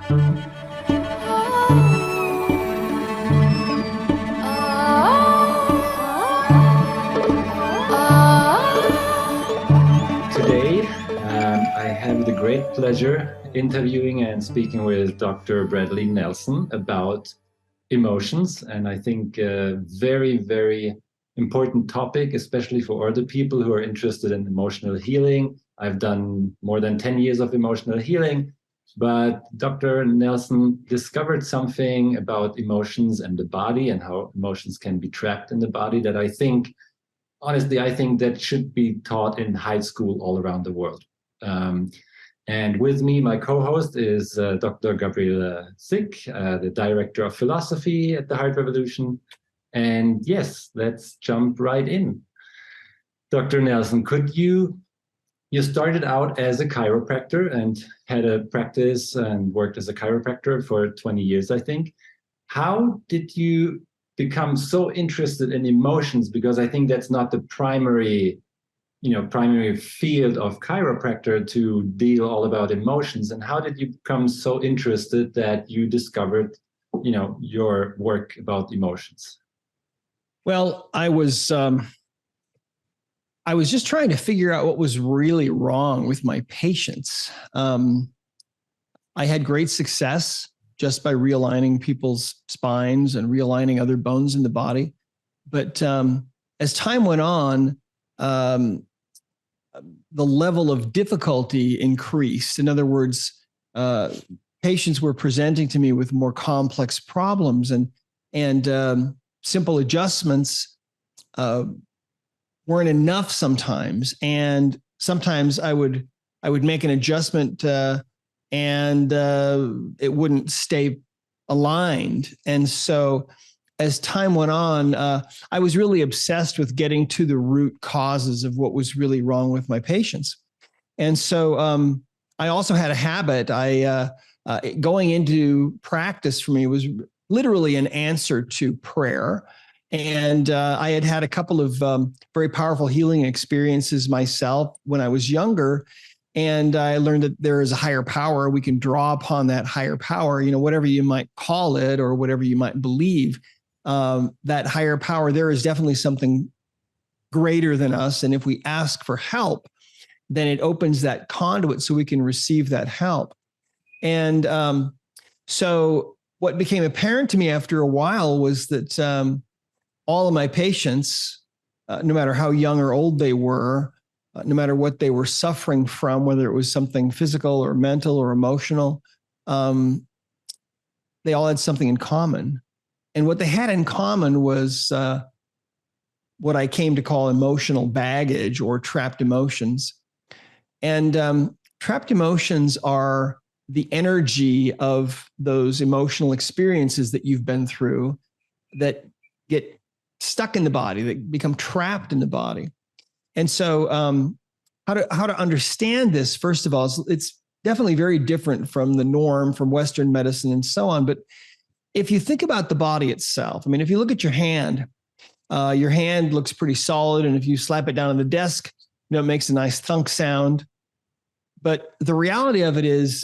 Today, I have the great pleasure interviewing and speaking with Dr. Bradley Nelson about emotions. And I think a very, very important topic, especially for other people who are interested in emotional healing. I've done more than 10 years of emotional healing, but Dr. Nelson discovered something about emotions and the body and how emotions can be trapped in the body that I think, honestly, I think that should be taught in high school all around the world. Um, and with me, my co-host is Dr. Gabriele Sick, the Director of Philosophy at the Heart Revolution. And yes, let's jump right in. Dr. Nelson, you started out as a chiropractor and had a practice and worked as a chiropractor for 20 years, I think. How did you become so interested in emotions? Because I think that's not the primary field of chiropractor to deal all about emotions. And how did you become so interested that you discovered, your work about emotions? Well, I was just trying to figure out what was really wrong with my patients. I had great success just by realigning people's spines and realigning other bones in the body. But as time went on, the level of difficulty increased. In other words, patients were presenting to me with more complex problems, and simple adjustments weren't enough sometimes. And sometimes I would make an adjustment and it wouldn't stay aligned. And so as time went on, I was really obsessed with getting to the root causes of what was really wrong with my patients. And so I also had a habit. Going into practice for me was literally an answer to prayer. And I had had a couple of very powerful healing experiences myself when I was younger. And I learned that there is a higher power. We can draw upon that higher power, whatever you might call it or whatever you might believe. That higher power, there is definitely something greater than us. And if we ask for help, then it opens that conduit so we can receive that help. And so what became apparent to me after a while was that all of my patients, no matter how young or old they were, no matter what they were suffering from, whether it was something physical or mental or emotional, they all had something in common. And what they had in common was what I came to call emotional baggage or trapped emotions. And trapped emotions are the energy of those emotional experiences that you've been through that get stuck in the body, that become trapped in the body. And so how to understand this, first of all, it's definitely very different from the norm, from Western medicine and so on. But if you think about the body itself, I mean, if you look at your hand looks pretty solid. And if you slap it down on the desk, it makes a nice thunk sound. But the reality of it is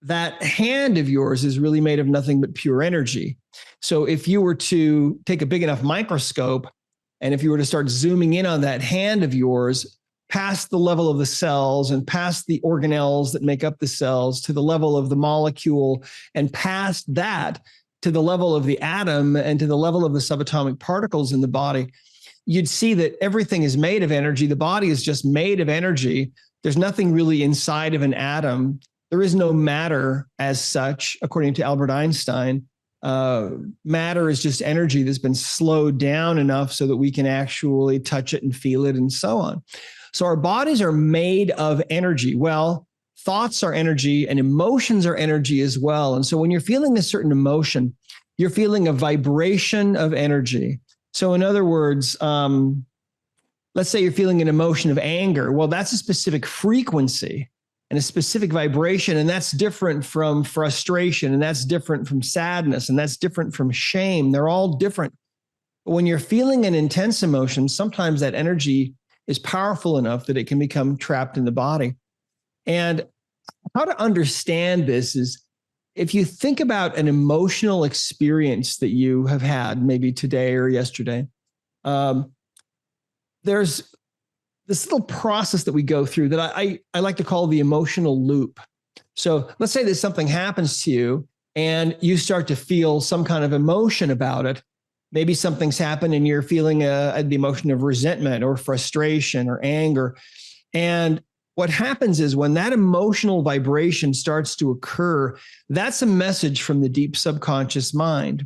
that hand of yours is really made of nothing but pure energy. So if you were to take a big enough microscope, and if you were to start zooming in on that hand of yours, past the level of the cells and past the organelles that make up the cells to the level of the molecule, and past that to the level of the atom and to the level of the subatomic particles in the body, you'd see that everything is made of energy. The body is just made of energy. There's nothing really inside of an atom. There is no matter as such, according to Albert Einstein. Matter is just energy that's been slowed down enough so that we can actually touch it and feel it and so on. So our bodies are made of energy. Well, thoughts are energy and emotions are energy as well. And so when you're feeling a certain emotion, you're feeling a vibration of energy. So in other words, let's say you're feeling an emotion of anger. Well, that's a specific frequency and a specific vibration, and that's different from frustration, and that's different from sadness, and that's different from shame. They're all different. But when you're feeling an intense emotion, sometimes that energy is powerful enough that it can become trapped in the body. And how to understand this is if you think about an emotional experience that you have had, maybe today or yesterday, there's this little process that we go through that I like to call the emotional loop. So let's say that something happens to you and you start to feel some kind of emotion about it. Maybe something's happened and you're feeling the emotion of resentment or frustration or anger. And what happens is when that emotional vibration starts to occur, that's a message from the deep subconscious mind.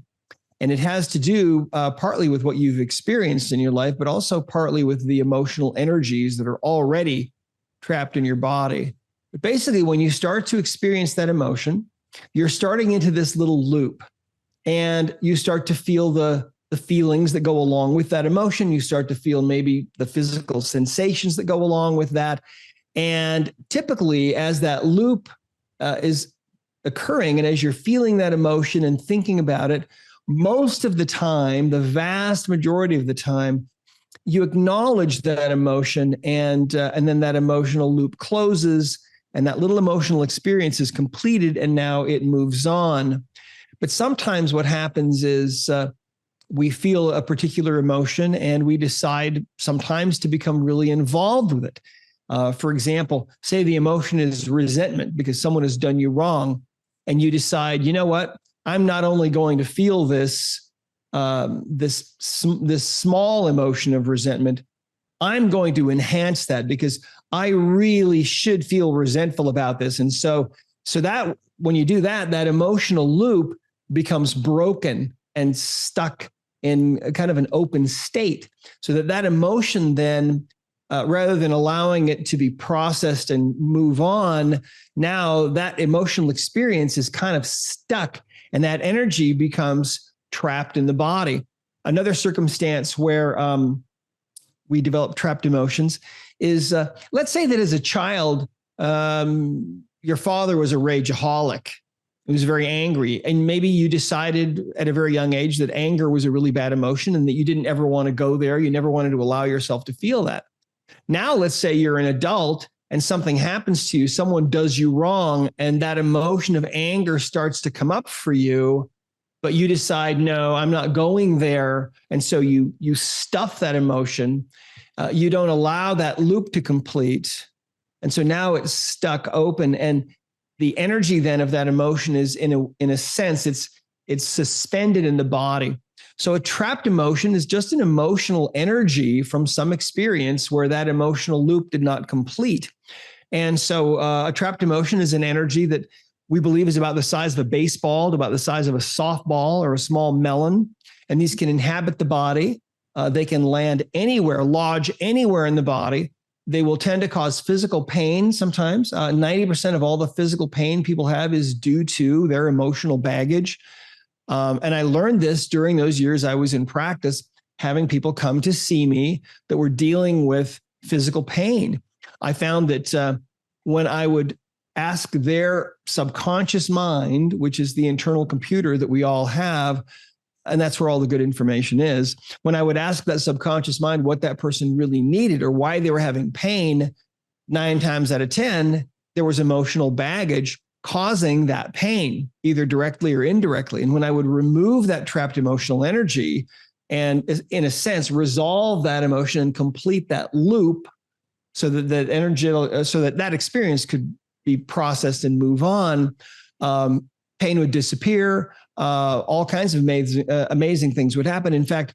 And it has to do partly with what you've experienced in your life, but also partly with the emotional energies that are already trapped in your body. But basically, when you start to experience that emotion, you're starting into this little loop and you start to feel the feelings that go along with that emotion. You start to feel maybe the physical sensations that go along with that. And typically, as that loop is occurring and as you're feeling that emotion and thinking about it, most of the time, the vast majority of the time, you acknowledge that emotion and then that emotional loop closes and that little emotional experience is completed and now it moves on. But sometimes what happens is we feel a particular emotion and we decide sometimes to become really involved with it. For example, say the emotion is resentment because someone has done you wrong and you decide, you know what? I'm not only going to feel this small emotion of resentment, I'm going to enhance that because I really should feel resentful about this. And so that when you do that, that emotional loop becomes broken and stuck in kind of an open state, so that emotion then, rather than allowing it to be processed and move on, now that emotional experience is kind of stuck. And that energy becomes trapped in the body. Another circumstance where we develop trapped emotions is, let's say that as a child, your father was a rageaholic. He was very angry. And maybe you decided at a very young age that anger was a really bad emotion and that you didn't ever want to go there. You never wanted to allow yourself to feel that. Now, let's say you're an adult and something happens to you, someone does you wrong, and that emotion of anger starts to come up for you, but you decide, no, I'm not going there. And so you stuff that emotion. You don't allow that loop to complete. And so now it's stuck open. And the energy then of that emotion is in a sense, it's suspended in the body. So a trapped emotion is just an emotional energy from some experience where that emotional loop did not complete. And so a trapped emotion is an energy that we believe is about the size of a baseball, to about the size of a softball or a small melon. And these can inhabit the body. They can land anywhere, lodge anywhere in the body. They will tend to cause physical pain sometimes. 90% of all the physical pain people have is due to their emotional baggage. And I learned this during those years I was in practice, having people come to see me that were dealing with physical pain. I found that when I would ask their subconscious mind, which is the internal computer that we all have, and that's where all the good information is, when I would ask that subconscious mind what that person really needed or why they were having pain, 9 times out of 10, there was emotional baggage causing that pain, either directly or indirectly. And when I would remove that trapped emotional energy and, in a sense, resolve that emotion and complete that loop so that that experience could be processed and move on, pain would disappear. All kinds of amazing things would happen. In fact,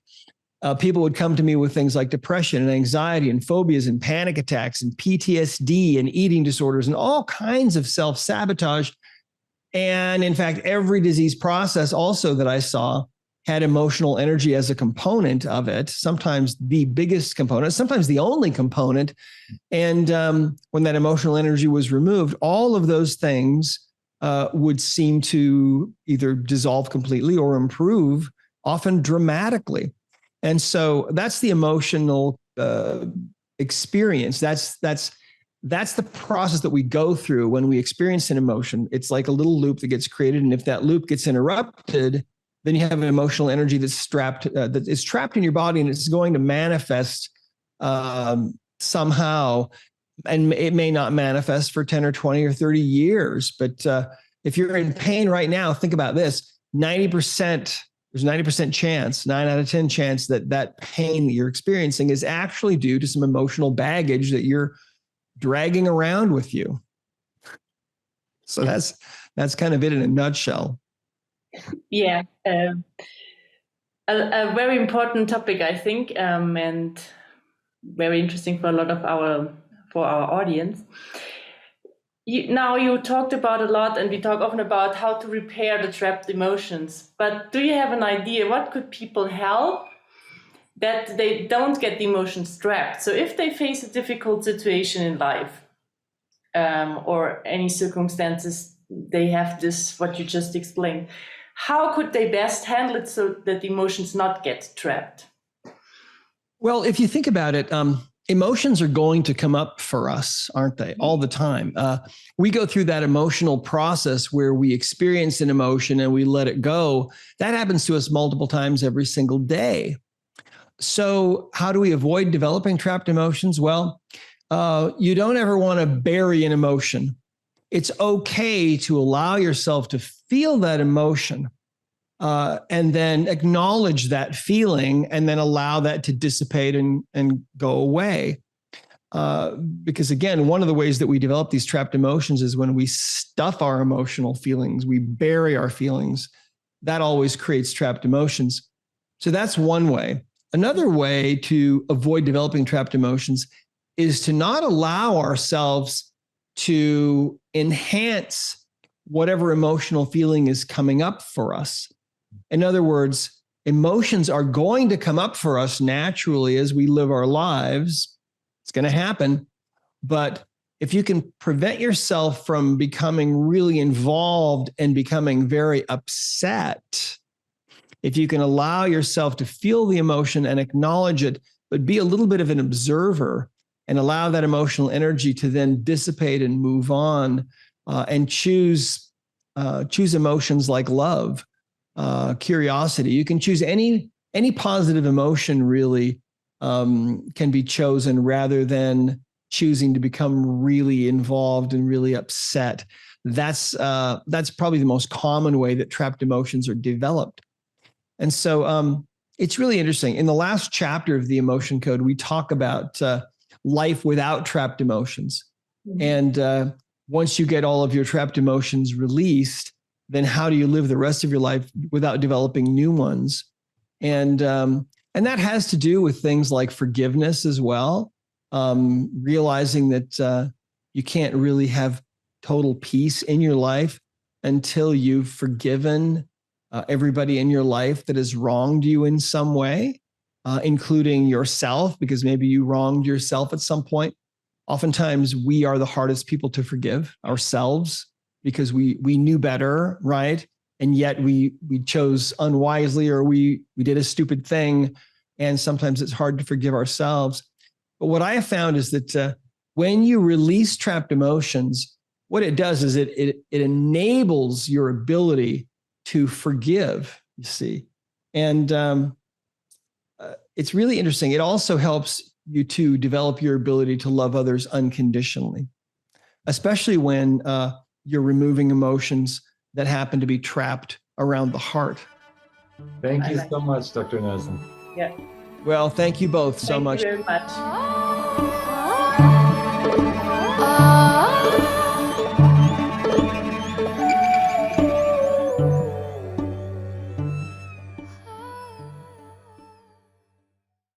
people would come to me with things like depression and anxiety and phobias and panic attacks and PTSD and eating disorders and all kinds of self-sabotage. And in fact, every disease process also that I saw had emotional energy as a component of it, sometimes the biggest component, sometimes the only component. And when that emotional energy was removed, all of those things would seem to either dissolve completely or improve, often dramatically. And so that's the emotional experience. That's the process that we go through when we experience an emotion. It's like a little loop that gets created. And if that loop gets interrupted, then you have an emotional energy that's that is trapped in your body, and it's going to manifest somehow. And it may not manifest for 10 or 20 or 30 years, but If you're in pain right now, think about this, 90%, there's 90% chance, 9 out of 10 chance that that pain that you're experiencing is actually due to some emotional baggage that you're dragging around with you. So that's kind of it in a nutshell. Yeah, a very important topic, I think, and very interesting for a lot of our audience. Now you talked about a lot, and we talk often about how to repair the trapped emotions. But do you have an idea what could people help that they don't get the emotions trapped? So if they face a difficult situation in life, or any circumstances, they have this, what you just explained, how could they best handle it so that the emotions not get trapped? Well, if you think about it, emotions are going to come up for us, aren't they? All the time. We go through that emotional process where we experience an emotion and we let it go. That happens to us multiple times every single day. So how do we avoid developing trapped emotions? Well, you don't ever want to bury an emotion. It's okay to allow yourself to feel that emotion, and then acknowledge that feeling, and then allow that to dissipate and go away. Because again, one of the ways that we develop these trapped emotions is when we stuff our emotional feelings, we bury our feelings. That always creates trapped emotions. So that's one way. Another way to avoid developing trapped emotions is to not allow ourselves to enhance whatever emotional feeling is coming up for us. In other words, emotions are going to come up for us naturally as we live our lives. It's going to happen. But if you can prevent yourself from becoming really involved and becoming very upset, if you can allow yourself to feel the emotion and acknowledge it, but be a little bit of an observer and allow that emotional energy to then dissipate and move on, and choose emotions like love, curiosity. You can choose any positive emotion really can be chosen rather than choosing to become really involved and really upset. That's probably the most common way that trapped emotions are developed. And so it's really interesting. In the last chapter of the Emotion Code, we talk about life without trapped emotions. Mm-hmm. And once you get all of your trapped emotions released, then how do you live the rest of your life without developing new ones? And that has to do with things like forgiveness as well. Realizing that you can't really have total peace in your life until you've forgiven everybody in your life that has wronged you in some way, including yourself, because maybe you wronged yourself at some point. Oftentimes we are the hardest people to forgive, ourselves, because we knew better, right? And yet we chose unwisely, or we did a stupid thing. And sometimes it's hard to forgive ourselves. But what I have found is that when you release trapped emotions, what it does is it enables your ability to forgive, you see. And it's really interesting. It also helps you to develop your ability to love others unconditionally, especially when you're removing emotions that happen to be trapped around the heart. Thank you so much, Dr. Nelson. Yeah. Well, thank you both so much. Thank you very much.